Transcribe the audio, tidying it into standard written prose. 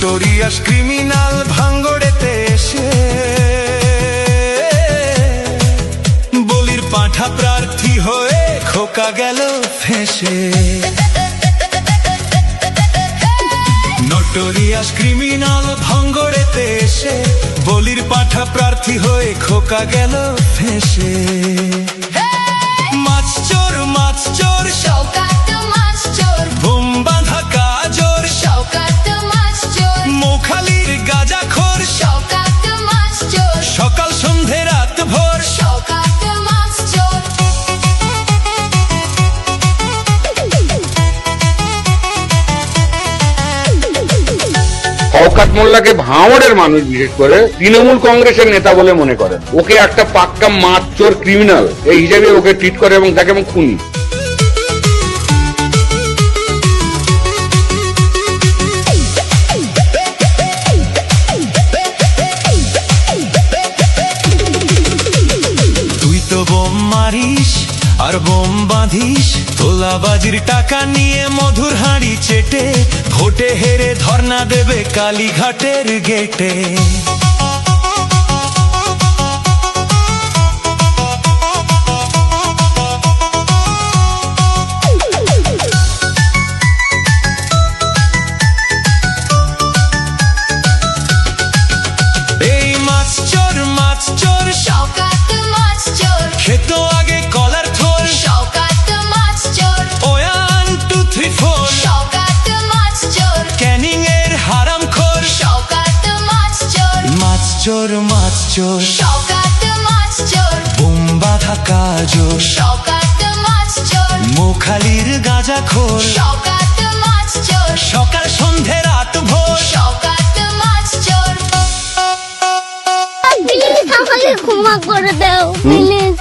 Notorious criminal ভাঙ্গড়েতে এসে বলির পাঁঠা প্রার্থী হয়ে খোকা গেল ফেঁসে। নোটোরিয়াস ক্রিমিনাল ভাঙ্গড়েতে এসে বলির পাঁঠা প্রার্থী হয়ে খোকা গেল ফেঁসে। মাছ চোর শওকাত মাছ চোর, বোম বাঁধা কাজর শওকাত মাছ চোর, মোখালির গাঁজাখোর শওকাত মাছ চোর, সকাল সন্ধে রাত ভোর শওকাত মাছ চোর। শওকত মোল্লাকে ভাঙড়ের মানুষ বিশেষ করে তৃণমূল কংগ্রেসের নেতা বলে মনে করেন। ওকে একটা পাক্কা মাছ চোর ক্রিমিনাল এই হিসেবে ওকে ট্রিট করে এবং তাকে এবং খুনি। তুই তো বোম মারিস আর বোম বাঁধিস, তোলাবাজির টাকা নিয়ে মধুর হাঁড়ি চেটে ভোটে হেরে ধর্ণা দেবে কালীঘাটের গেটে। এই মাছ চোর শওকাত মাছ চোর, খেত আগে কলার থোল শওকাত মাছ চোর, 1 2 3 4 শওকাত মাছ চোর, ক্যানিং এর হারামখোর। শওকাত মাছ চোর, মাছ চোর শওকাত মাছ চোর, বোম বাঁধা কাজর শওকাত মাছ চোর, মোখালির গাঁজাখোর শওকাত মাছ চোর, সকাল সন্ধে রাত ভোর শওকাত মাছ চোর। প্লিজ আমাকে ক্ষমা করে দাও প্লিজ।